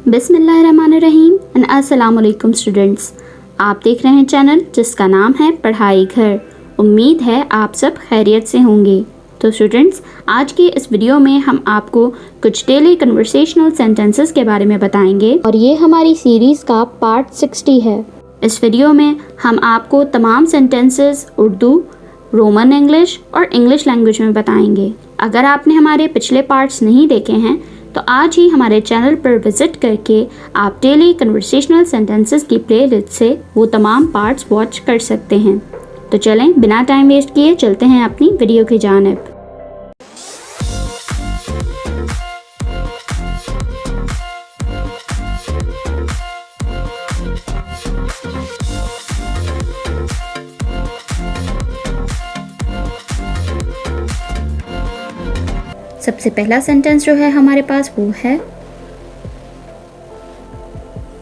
बिस्मिल्लाहिर्रहमानिर्रहीम एंड अस्सलाम वालेकुम स्टूडेंट्स। आप देख रहे हैं चैनल जिसका नाम है पढ़ाई घर। उम्मीद है आप सब खैरियत से होंगे। तो स्टूडेंट्स, आज के इस वीडियो में हम आपको कुछ डेली कन्वर्सेशनल सेंटेंसेस के बारे में बताएंगे और ये हमारी सीरीज़ का पार्ट 60 है। इस वीडियो में हम आपको तमाम सेंटेंसेस उर्दू, रोमन इंग्लिश और इंग्लिश लैंग्वेज में बताएंगे। अगर आपने हमारे पिछले पार्ट्स नहीं देखे हैं तो आज ही हमारे चैनल पर विज़िट करके आप डेली कन्वर्सेशनल सेंटेंसेस की प्लेलिस्ट से वो तमाम पार्ट्स वॉच कर सकते हैं। तो चलें बिना टाइम वेस्ट किए चलते हैं अपनी वीडियो की जानिब। सबसे पहला सेंटेंस जो है हमारे पास वो है,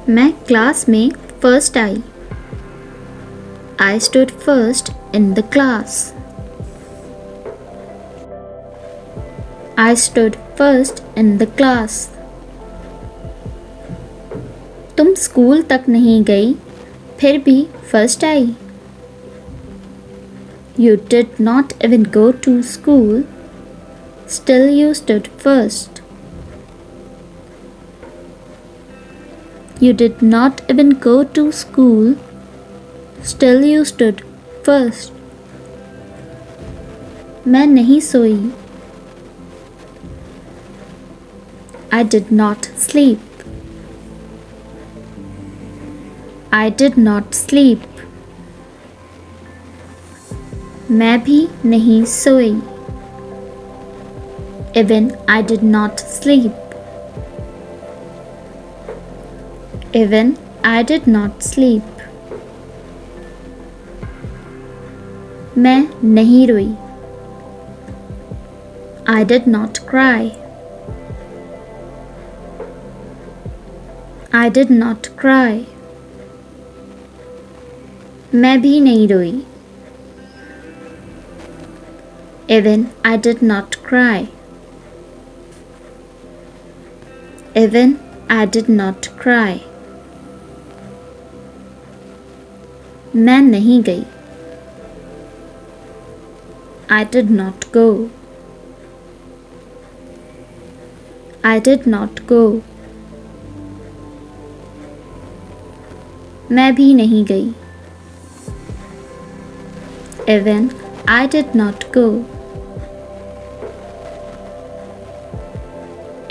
मैं क्लास में first I. I stood first in the class. I stood first in the class. तुम स्कूल तक नहीं गई फिर भी first I. You did not even go to school. Still you stood first. You did not even go to school. Still you stood first. मैं नहीं सोई। I did not sleep. I did not sleep. मैं भी नहीं सोई। Even I did not sleep. Even I did not sleep. मैं नहीं रोई। I did not cry. I did not cry. मैं भी नहीं रोई। Even I did not cry. Even I did not cry. मैं नहीं गई। I did not go. I did not go. मैं भी नहीं गई। Even I did not go.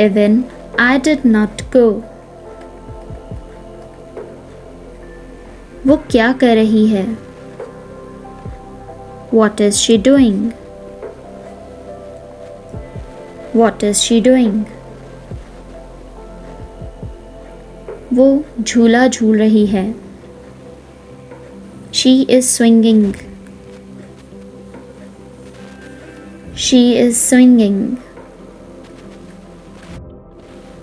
Even I did not go. वो क्या कर रही है? What is she doing? What is she doing? वो झूला झूल रही है। She is swinging. She is swinging.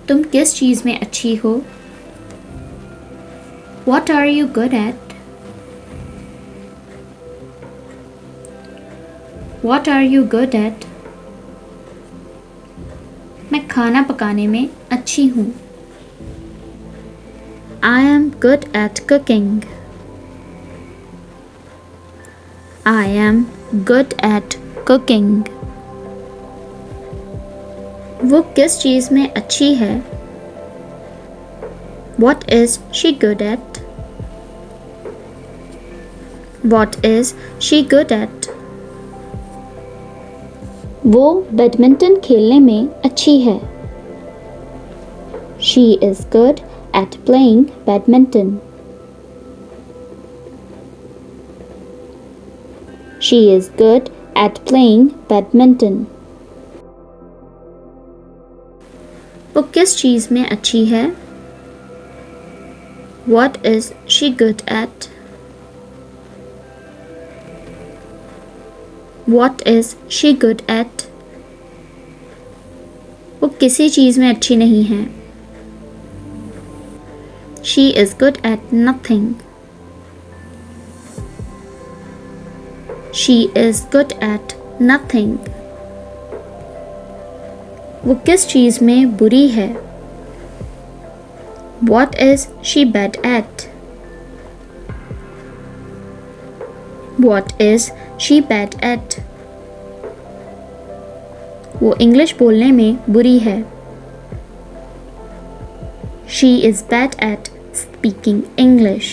तुम किस चीज़ में अच्छी हो? What are you good at? What are you good at? मैं खाना पकाने में अच्छी हूँ। I am good at cooking. I am good at cooking. वो किस चीज़ में अच्छी है? What is she good at? What is she good at? वो बैडमिंटन खेलने में अच्छी है। She is good at playing badminton. She is good at playing badminton. वो किस चीज़ में अच्छी है? What is she good at? What is she good at? वो किसी चीज़ में अच्छी नहीं है। She is good at nothing. She is good at nothing. वो किस चीज़ में बुरी है? What is she bad at? What is she bad at? वो इंग्लिश बोलने में बुरी है. She is bad at speaking English.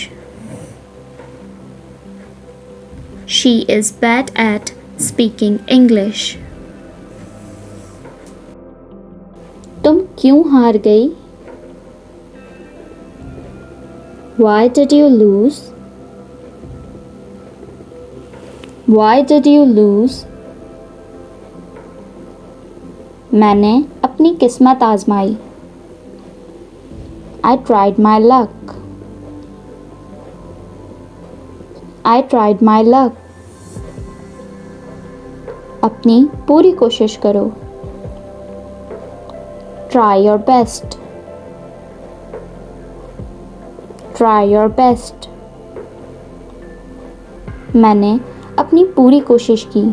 She is bad at speaking English. तुम क्यों हार गई? Why did you lose? Why did you lose? मैंने अपनी किस्मत आजमाई. I tried my luck. I tried my luck. अपनी पूरी कोशिश करो. Try your best. Try your best. मैंने अपनी पूरी कोशिश की.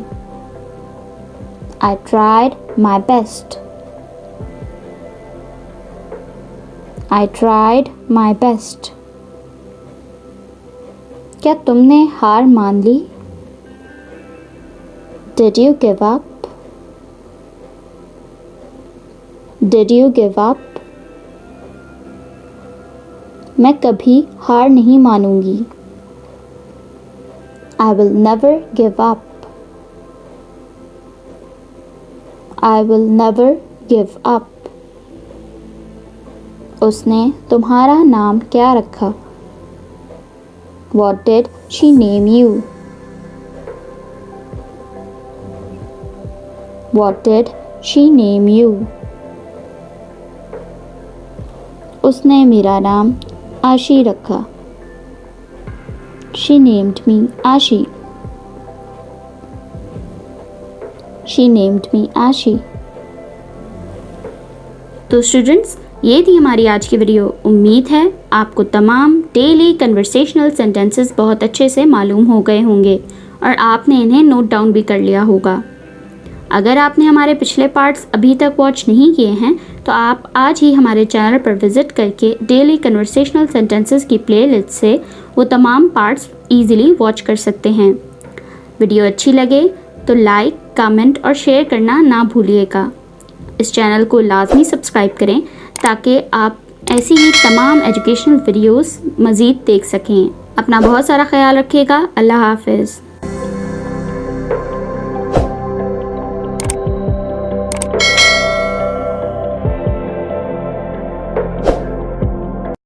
I tried my best. I tried my best. क्या तुमने हार मान ली? Did you give up? Did you give up? मैं कभी हार नहीं मानूंगी. I will never give up. I will never give up. उसने तुम्हारा नाम क्या रखा? What did she name you? What did she name you? उसने मेरा नाम आशी रखा. She named me आशी. She named me आशी. तो स्टूडेंट्स, ये थी हमारी आज की वीडियो. उम्मीद है आपको तमाम डेली कन्वर्सेशनल सेंटेंसेस बहुत अच्छे से मालूम हो गए होंगे और आपने इन्हें नोट डाउन भी कर लिया होगा. अगर आपने हमारे पिछले पार्ट्स अभी तक वॉच नहीं किए हैं तो आप आज ही हमारे चैनल पर विज़िट करके डेली कन्वर्सेशनल सेंटेंसेस की प्लेलिस्ट से वो तमाम पार्ट्स इजीली वॉच कर सकते हैं. वीडियो अच्छी लगे तो लाइक, कमेंट और शेयर करना ना भूलिएगा. इस चैनल को लाजमी सब्सक्राइब करें ताकि आप ऐसी ही तमाम एजुकेशनल वीडियोस मज़ीद देख सकें. अपना बहुत सारा ख्याल रखिएगा. अल्लाह हाफ़िज़.